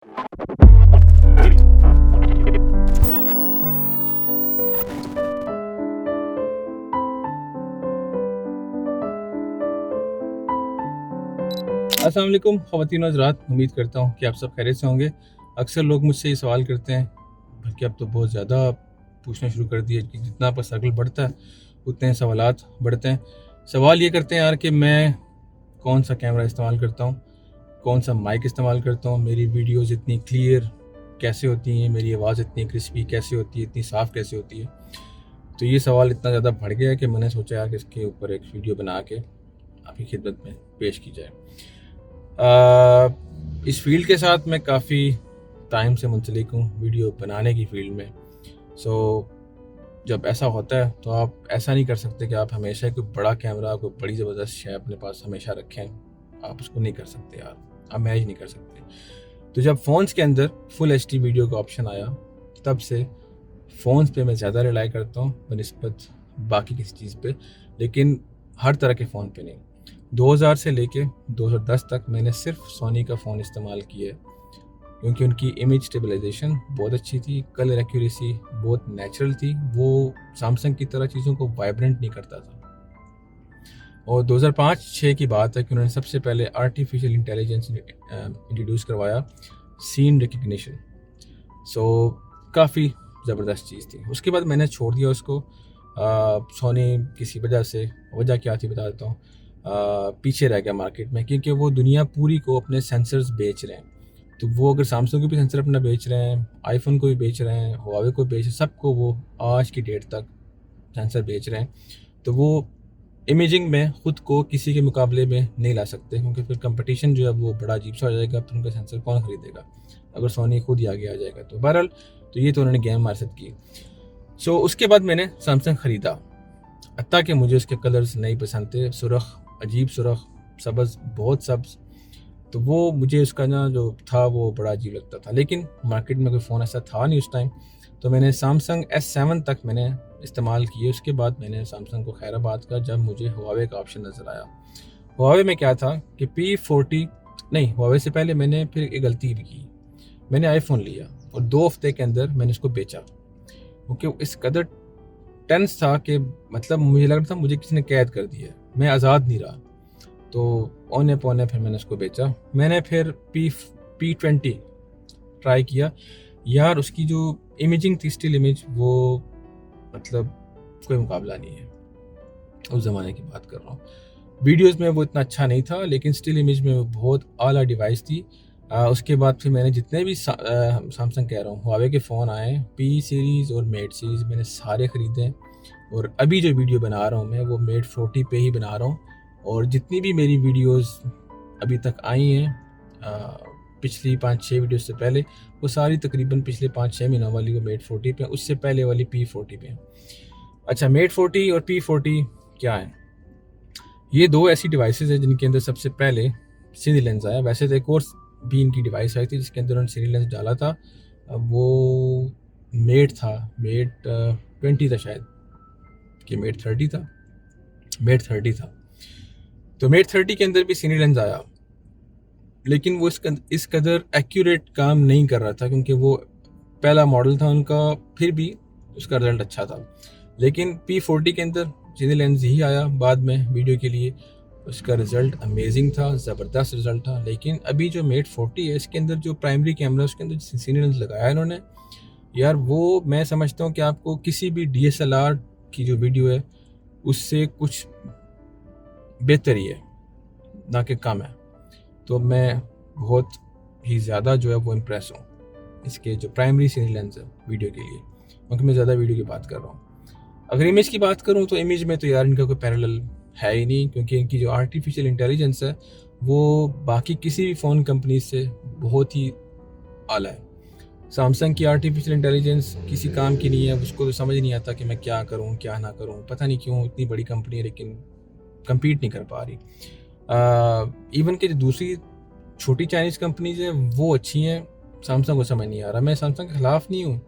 अस्सलाम वालेकुम ख़वातीन और हज़रात, उम्मीद करता हूँ कि आप सब खैरियत से होंगे। अक्सर लोग मुझसे ये सवाल करते हैं, बल्कि अब तो बहुत ज़्यादा पूछना शुरू कर दिया कि जितना आपका सर्कल बढ़ता है उतने सवालात बढ़ते हैं। सवाल ये करते हैं यार कि मैं कौन सा कैमरा इस्तेमाल करता हूँ, कौन सा माइक इस्तेमाल करता हूँ, मेरी वीडियोज़ इतनी क्लियर कैसे होती हैं, मेरी आवाज़ इतनी क्रिस्पी कैसे होती है, इतनी साफ़ कैसे होती है। तो ये सवाल इतना ज़्यादा बढ़ गया है कि मैंने सोचा यार कि इसके ऊपर एक वीडियो बना के आपकी खिदमत में पेश की जाए। इस फील्ड के साथ मैं काफ़ी टाइम से मुंसलिक हूँ, वीडियो बनाने की फील्ड में। जब ऐसा होता है तो आप ऐसा नहीं कर सकते कि आप हमेशा कोई बड़ा कैमरा, कोई बड़ी ज़बरदस्त शय अपने पास हमेशा रखें। आप उसको नहीं कर सकते यार, आप मैनेज नहीं कर सकते। तो जब फ़ोन्स के अंदर फुल HD वीडियो का ऑप्शन आया, तब से फ़ोन्स पे मैं ज़्यादा रिलाई करता हूँ बनिस्बत बाकी किसी चीज़ पे, लेकिन हर तरह के फ़ोन पे नहीं। 2000 से लेके 2010 तक मैंने सिर्फ सोनी का फ़ोन इस्तेमाल किया है, क्योंकि उनकी इमेज स्टेबलाइजेशन बहुत अच्छी थी, कलर एक्यूरेसी बहुत नेचुरल थी, वो सैमसंग की तरह चीज़ों को वाइब्रेंट नहीं करता था। और 2005-6 की बात है कि उन्होंने सबसे पहले आर्टिफिशियल इंटेलिजेंस इंट्रोड्यूस करवाया, सीन रिकग्निशन। काफ़ी ज़बरदस्त चीज़ थी। उसके बाद मैंने छोड़ दिया उसको। सोनी किसी वजह क्या थी बता देता हूँ। पीछे रह गया मार्केट में, क्योंकि वो दुनिया पूरी को अपने सेंसर्स बेच रहे हैं। तो वो अगर सैमसंग को भी सेंसर अपना बेच रहे हैं, आईफोन को भी बेच रहे हैं, हुआवे को बेच रहे हैं, सबको वो आज की डेट तक सेंसर बेच रहे हैं। तो वो इमेजिंग में ख़ुद को किसी के मुकाबले में नहीं ला सकते, क्योंकि फिर कंपटीशन जो है वो बड़ा अजीब सा हो जाएगा। फिर उनका सेंसर कौन ख़रीदेगा अगर सोनी खुद ही आगे आ जाएगा। तो बहरहाल तो ये तो उन्होंने गेम हमारे साथ की। उसके बाद मैंने सैमसंग ख़रीदा, हत्ता कि मुझे उसके कलर्स नहीं पसंद थे, सुरख, अजीब सुरख, सब्ज़, बहुत सब्ज़। तो वो मुझे उसका ना जो था वो बड़ा अजीब लगता था। लेकिन मार्केट में कोई फ़ोन ऐसा था नहीं उस टाइम, तो मैंने सैमसंग S7 तक मैंने इस्तेमाल किए। उसके बाद मैंने सैमसंग को खैराबाद का, जब मुझे हुआवे का ऑप्शन नज़र आया। हुआवे में क्या था कि P40 नहीं, हुआवे से पहले मैंने फिर एक गलती भी की, मैंने आईफोन लिया और 2 हफ्ते के अंदर मैंने उसको बेचा, क्योंकि इस कदर टेंस था कि मतलब मुझे लग रहा था मुझे किसी ने कैद कर दिया, मैं आज़ाद नहीं रहा। तो औने पौने फिर मैंने उसको बेचा। मैंने फिर P20 ट्राई किया यार, उसकी जो इमेजिंग थी, स्टिल इमेज, वो मतलब कोई मुकाबला नहीं है। उस ज़माने की बात कर रहा हूँ। वीडियोज़ में वो इतना अच्छा नहीं था, लेकिन स्टिल इमेज में वो बहुत आला डिवाइस थी। उसके बाद फिर मैंने जितने भी सैमसंग कह रहा हूँ हुआवे के फ़ोन आए, P सीरीज़ और मेट सीरीज़, मैंने सारे ख़रीदे हैं। और अभी जो वीडियो बना रहा हूँ मैं, वो मेट 40 पे ही बना रहा हूँ। और जितनी भी मेरी वीडियोज़ अभी तक आई हैं, पिछली 5-6 वीडियोज़ से पहले, वो सारी तकरीबन पिछले 5-6 महीनों वाली वो मेट 40 पे, उससे पहले वाली P40 पे। अच्छा, मेट 40 और P40 क्या है? ये 2 ऐसी डिवाइसेस हैं जिनके अंदर सबसे पहले सीनी लेंस आया। वैसे तो एक और भी इनकी डिवाइस आई थी जिसके अंदर उन्होंने सीनी लेंस डाला था, वो मेट था, मेट 20 था शायद, कि मेट 30 था, मेट 30 था। तो मेट 30 के अंदर भी सीनी लेंस आया, लेकिन वो इस कदर एक्यूरेट काम नहीं कर रहा था, क्योंकि वो पहला मॉडल था उनका, फिर भी उसका रिजल्ट अच्छा था। लेकिन P40 के अंदर सीनी लेंस ही आया बाद में वीडियो के लिए, उसका रिज़ल्ट अमेजिंग था, ज़बरदस्त रिज़ल्ट था। लेकिन अभी जो मेट 40 है, इसके अंदर जो प्राइमरी कैमरा, उसके अंदर सीनी लेंस लगाया है इन्होंने यार, वो मैं समझता हूँ कि आपको किसी भी DSLR की जो वीडियो है उससे कुछ बेहतर ही है, ना कि कम है। तो मैं बहुत ही ज़्यादा जो है वो इम्प्रेस हूँ इसके जो प्राइमरी सीनी लेंस है वीडियो के लिए, क्योंकि मैं ज़्यादा वीडियो की बात कर रहा हूँ। अगर इमेज की बात करूँ तो इमेज में तो यार इनका कोई पैरेलल है ही नहीं, क्योंकि इनकी जो आर्टिफिशियल इंटेलिजेंस है वो बाकी किसी भी फ़ोन कंपनी से बहुत ही आला है। सैमसंग की आर्टिफिशियल इंटेलिजेंस किसी काम की नहीं है, उसको तो समझ नहीं आता कि मैं क्या करूँ क्या ना करूँ, पता नहीं क्यों, इतनी बड़ी कंपनी है लेकिन कम्पीट नहीं कर पा रही। इवन कि जो दूसरी छोटी चाइनीज़ कंपनीज हैं वो अच्छी हैं, सैमसंग को समझ नहीं आ रहा। मैं सैमसंग के ख़िलाफ़ नहीं हूँ,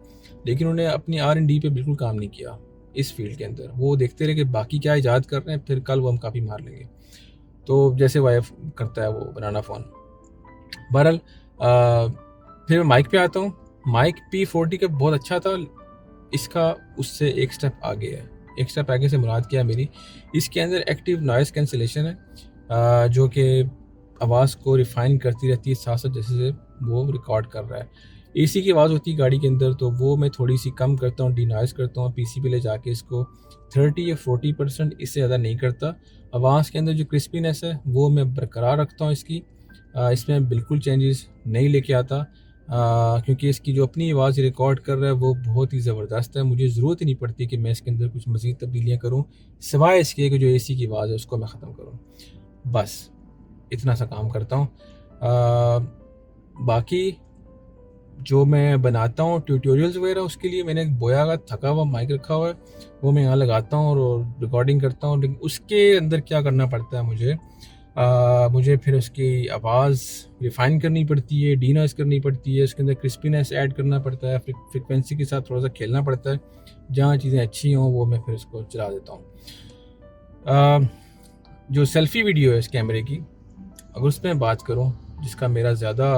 लेकिन उन्होंने अपनी R&D पे बिल्कुल काम नहीं किया इस फील्ड के अंदर। वो देखते रहे कि बाकी क्या ईजाद कर रहे हैं, फिर कल वो हम काफ़ी मार लेंगे। तो जैसे वाइफ करता है वो बनाना फ़ोन। बहरहाल फिर मैं माइक पे आता हूँ। माइक P40 का बहुत अच्छा था, इसका उससे एक स्टेप आगे है। एक स्टेप आगे से मुराद क्या है मेरी, इसके अंदर एक्टिव नॉइज़ कैंसिलेशन है, जो कि आवाज़ को रिफ़ाइन करती रहती है साथ साथ जैसे जैसे वो रिकॉर्ड कर रहा है। एसी की आवाज़ होती है गाड़ी के अंदर, तो वो मैं थोड़ी सी कम करता हूँ, डिनॉइज़ करता हूँ, पीसी पे ले जाके इसको 30 या 40%, इससे ज़्यादा नहीं करता। आवाज़ के अंदर जो क्रिस्पीनेस है वो मैं बरकरार रखता हूँ इसकी, इसमें बिल्कुल चेंजेस नहीं लेके आता, क्योंकि इसकी जो अपनी आवाज़ रिकॉर्ड कर रहा है वो बहुत ही ज़बरदस्त है। मुझे ज़रूरत ही नहीं पड़ती कि मैं इसके अंदर कुछ मज़ीद तब्दीलियाँ करूँ, सिवाय इसके कि जो एसी की आवाज़ है उसको मैं ख़त्म करूँ। बस इतना सा काम करता हूँ। बाकी जो मैं बनाता हूँ ट्यूटोरियल्स वगैरह, उसके लिए मैंने एक बोया का थका हुआ माइक रखा हुआ है, वो मैं यहाँ लगाता हूँ और रिकॉर्डिंग करता हूँ। लेकिन उसके अंदर क्या करना पड़ता है मुझे, मुझे फिर उसकी आवाज़ रिफ़ाइन करनी पड़ती है, डीनॉइज़ करनी पड़ती है, उसके अंदर क्रिस्पीनेस ऐड करना पड़ता है, फ्रिक्वेंसी के साथ थोड़ा सा खेलना पड़ता है। जहाँ चीज़ें अच्छी हों वो मैं फिर उसको चला देता हूँ। जो सेल्फ़ी वीडियो है इस कैमरे की, अगर उस पर मैं बात करूँ, जिसका मेरा ज़्यादा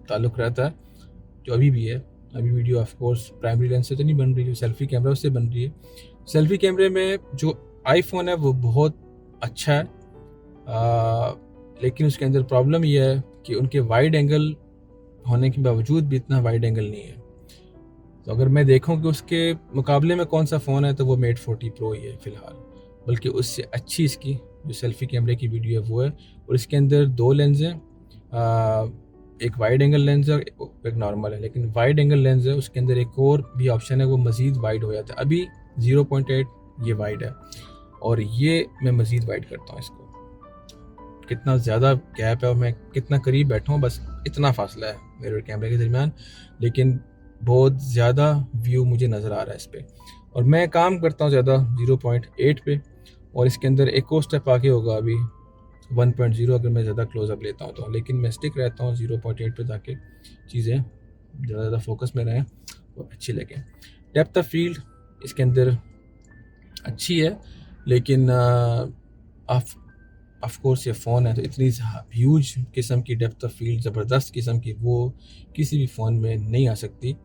ताल्लुक़ रहता है, जो अभी भी है, अभी video of course primary lens से तो नहीं बन रही, जो सेल्फ़ी कैमरा उससे बन रही है। सेल्फ़ी कैमरे में जो आईफ़ोन है वो बहुत अच्छा है, लेकिन उसके अंदर प्रॉब्लम ये है कि उनके वाइड एंगल होने के बावजूद भी इतना वाइड एंगल नहीं है। तो अगर मैं देखूं कि उसके मुकाबले में कौन सा फ़ोन है, तो वो मेट 40 प्रो ही है फ़िलहाल, बल्कि उससे अच्छी इसकी जो सेल्फ़ी कैमरे की वीडियो है वो है। और इसके अंदर 2 लेंस हैं, एक वाइड एंगल लेंस है, एक नॉर्मल है। लेकिन वाइड एंगल लेंस है उसके अंदर एक और भी ऑप्शन है, वो मज़ीद वाइड हो जाता है। अभी 0.8 ये वाइड है, और ये मैं मज़ीद वाइड करता हूँ इसको। कितना ज़्यादा गैप है और मैं कितना करीब बैठा हूँ, बस इतना फासला है मेरे और कैमरे के दरमियान, लेकिन बहुत ज़्यादा व्यू मुझे नज़र आ रहा है इस पर। और मैं काम करता हूँ ज़्यादा 0.8 पे, और इसके अंदर एक और स्टेप आगे होगा अभी 1.0 अगर मैं ज़्यादा क्लोजअप लेता हूँ तो। लेकिन मैं स्टिक रहता हूँ 0.8 पे, ताकि चीज़ें ज़्यादा फोकस में रहें और अच्छी लगें। डेप्थ ऑफ फील्ड इसके अंदर अच्छी है, लेकिन ऑफ कोर्स ये फ़ोन है तो इतनी ह्यूज किस्म की डेप्थ ऑफ फील्ड, ज़बरदस्त किस्म की, वो किसी भी फ़ोन में नहीं आ सकती,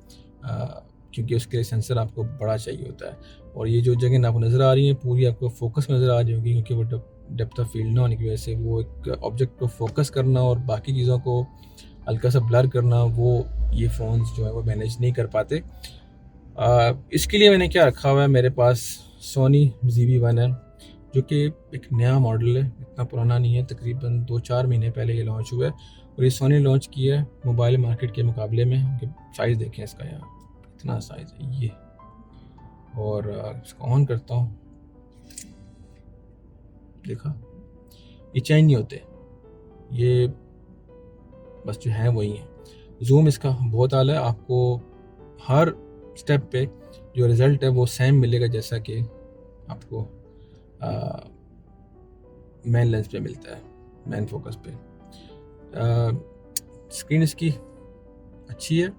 क्योंकि उसके लिए सेंसर आपको बड़ा चाहिए होता है। और ये जो जगह आपको नज़र आ रही है पूरी आपको फोकस में नज़र आ रही होगी, क्योंकि वो डेप्थ ऑफ फील्ड ना होने की वजह से वो एक ऑब्जेक्ट को फोकस करना और बाकी चीज़ों को हल्का सा ब्लर करना, वो ये फ़ोन्स जो है वो मैनेज नहीं कर पाते। इसके लिए मैंने क्या रखा हुआ है, मेरे पास सोनी ZV-1 है, जो कि एक नया मॉडल है, इतना पुराना नहीं है, तकरीबन 2-4 महीने पहले ये लॉन्च हुआ है। और ये सोनी लॉन्च किया है मोबाइल मार्केट के मुकाबले में। साइज़ देखें इसका यार, इतना साइज़ है ये। और इसको ऑन करता हूँ, देखा ये चेंज नहीं होते, ये बस जो है वही है। जूम इसका बहुत आला है, आपको हर स्टेप पे जो रिज़ल्ट है वो सेम मिलेगा जैसा कि आपको मेन लेंस पे मिलता है, मेन फोकस पे। स्क्रीन इसकी अच्छी है,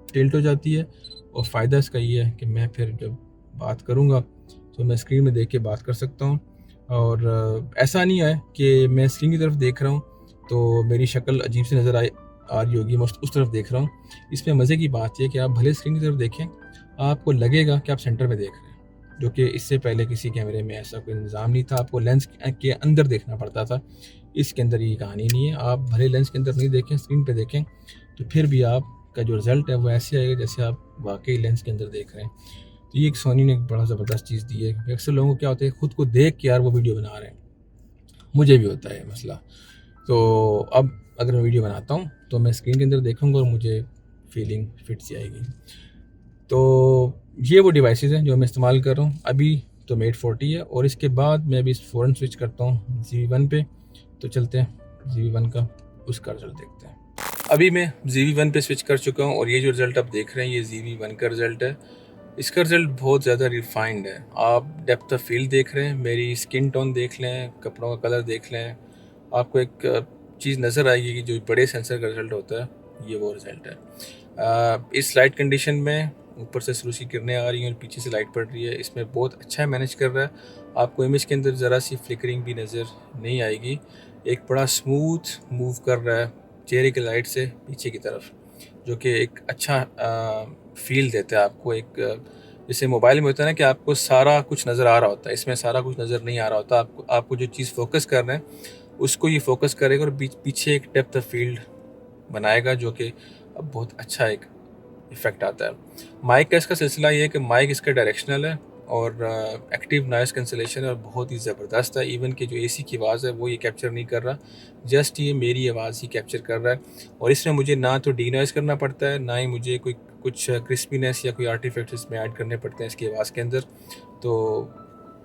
टिल्ट हो जाती है, और फ़ायदा इसका ये है कि मैं फिर जब बात करूँगा तो मैं स्क्रीन में देख के बात कर सकता हूँ। और ऐसा नहीं है कि मैं स्क्रीन की तरफ देख रहा हूँ तो मेरी शक्ल अजीब सी नज़र आ रही होगी, मैं उस तरफ देख रहा हूँ। इसमें मज़े की बात यह कि आप भले स्क्रीन की तरफ देखें, आपको लगेगा कि आप सेंटर में देख रहे हैं, जो कि इससे पहले किसी कैमरे में ऐसा कोई निज़ाम नहीं था, आपको लेंस के अंदर देखना पड़ता था। इसके अंदर ये कहानी नहीं है, आप भले लेंस के अंदर नहीं देखें, स्क्रीन पे देखें, तो फिर भी आपका जो रिज़ल्ट है वो ऐसे आएगा जैसे आप वाकई लेंस के अंदर देख रहे हैं। तो ये एक सोनी ने एक बड़ा ज़बरदस्त चीज़ दी है, क्योंकि अक्सर लोगों को क्या होता है, खुद को देख के यार वो वीडियो बना रहे हैं, मुझे भी होता है मसला। तो अब अगर मैं वीडियो बनाता हूँ तो मैं स्क्रीन के अंदर देखूँगा और मुझे फीलिंग फिट सी आएगी। तो ये वो डिवाइसेस हैं जो मैं इस्तेमाल कर रहा हूँ अभी। तो मेट 40 है, और इसके बाद मैं अभी फ़ौरन स्विच करता हूँ ZV-1 पे। तो चलते हैं ZV-1 का उसका रिज़ल्ट देखते हैं। अभी मैं ZV-1 पे स्विच कर चुका हूँ, और ये जो रिज़ल्ट आप देख रहे हैं ये ZV-1 का रिज़ल्ट है। इसका रिज़ल्ट बहुत ज़्यादा रिफाइंड है। आप डेप्थ ऑफ फील्ड देख रहे हैं, मेरी स्किन टोन देख लें, कपड़ों का कलर देख लें, आपको एक चीज़ नज़र आएगी कि जो बड़े सेंसर का रिज़ल्ट होता है ये वो रिज़ल्ट है। इस लाइट कंडीशन में ऊपर से सूरज की किरणें आ रही हैं और पीछे से लाइट पड़ रही है, इसमें बहुत अच्छा मैनेज कर रहा है। आपको इमेज के अंदर ज़रा सी फ्लिकरिंग भी नज़र नहीं आएगी। एक बड़ा स्मूथ मूव कर रहा है चेहरे की लाइट से पीछे की तरफ, जो कि एक अच्छा फ़ील देता है आपको। एक जैसे मोबाइल में होता है ना कि आपको सारा कुछ नज़र आ रहा होता है, इसमें सारा कुछ नज़र नहीं आ रहा होता। आपको जो चीज़ फ़ोकस कर रहे हैं उसको ये फ़ोकस करेगा और पीछे एक डेप्थ ऑफ फ़ील्ड बनाएगा, जो कि अब बहुत अच्छा एक इफ़ेक्ट आता है। माइक का इसका सिलसिला ये है कि माइक इसका डायरेक्शनल है और एक्टिव नॉइज़ कैंसलेशन और बहुत ही ज़बरदस्त है। इवन कि जो एसी की आवाज़ है वो ये कैप्चर नहीं कर रहा, जस्ट ये मेरी आवाज़ ही कैप्चर कर रहा है। और इसमें मुझे ना तो डीनॉइज़ करना पड़ता है, ना ही मुझे कुछ क्रिस्पीनेस या कोई आर्टिफैक्ट्स इसमें ऐड करने पड़ते हैं इसकी आवाज़ के अंदर। तो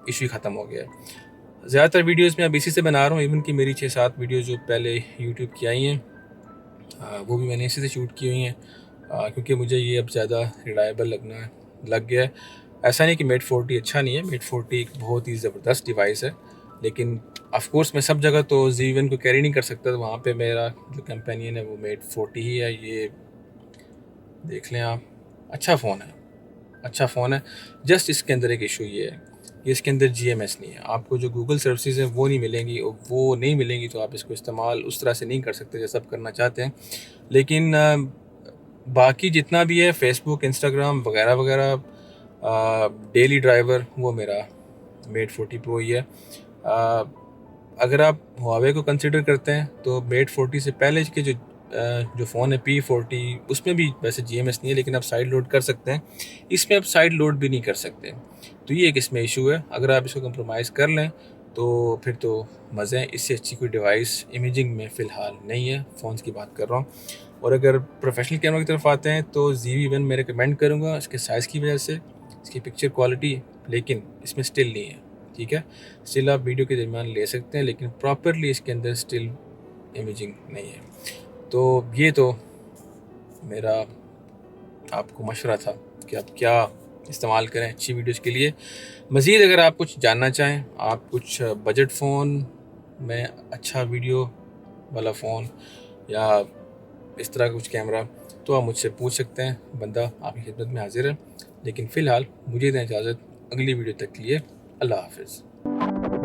इशू ही ख़त्म हो गया है। ज़्यादातर वीडियोज़ मैं अब इसी से बना रहा हूँ। इवन कि मेरी 6-7 वीडियोज़ जो पहले यूट्यूब की आई हैं, वो भी मैंने इसी से शूट की हुई हैं, क्योंकि मुझे ये अब ज़्यादा रिलायबल लग गया है। ऐसा नहीं कि मेट 40 अच्छा नहीं है, मेट 40 एक बहुत ही ज़बरदस्त डिवाइस है, लेकिन ऑफ़ कोर्स मैं सब जगह तो Z1 को कैरी नहीं कर सकता। तो वहाँ पे मेरा जो कंपेनियन है वो मेट 40 ही है। ये देख लें आप, अच्छा फ़ोन है। जस्ट इसके अंदर एक इशू ये है कि इसके अंदर GMS नहीं है। आपको जो गूगल सर्विसेज हैं वो नहीं मिलेंगी, और वो नहीं मिलेंगी तो आप इसको इस्तेमाल उस तरह से नहीं कर सकते जैसा आप करना चाहते हैं। लेकिन बाकी जितना भी है फेसबुक, इंस्टाग्राम वगैरह वगैरह, डेली ड्राइवर वो मेरा मेट 40 प्रो ही है। अगर आप हुआवे को कंसिडर करते हैं तो मेट 40 से पहले के जो फ़ोन है P40, उसमें भी वैसे GMS नहीं है, लेकिन आप साइड लोड कर सकते हैं। इसमें आप साइड लोड भी नहीं कर सकते, तो ये एक इसमें इशू है। अगर आप इसको कंप्रोमाइज़ कर लें तो फिर तो मज़े हैं। इससे अच्छी कोई डिवाइस इमेजिंग में फ़िलहाल नहीं है, फ़ोन्स की बात कर रहा हूँ। और अगर प्रोफेशनल कैमरा की तरफ आते हैं तो ZV-1 मैं रिकमेंड करूँगा इसके साइज़ की वजह से, इसकी पिक्चर क्वालिटी, लेकिन इसमें स्टिल नहीं है। ठीक है, स्टिल आप वीडियो के दरमियान ले सकते हैं, लेकिन प्रॉपरली इसके अंदर स्टिल इमेजिंग नहीं है। तो ये तो मेरा आपको मशवरा था कि आप क्या इस्तेमाल करें अच्छी वीडियोज़ के लिए। मज़ीद अगर आप कुछ जानना चाहें, आप कुछ बजट फ़ोन में अच्छा वीडियो वाला फ़ोन या इस तरह का कुछ कैमरा, तो आप मुझसे पूछ सकते हैं, बंदा आपकी खिदमत में हाज़िर है। लेकिन फ़िलहाल मुझे दें इजाज़त, अगली वीडियो तक के लिए अल्लाह हाफ़िज़।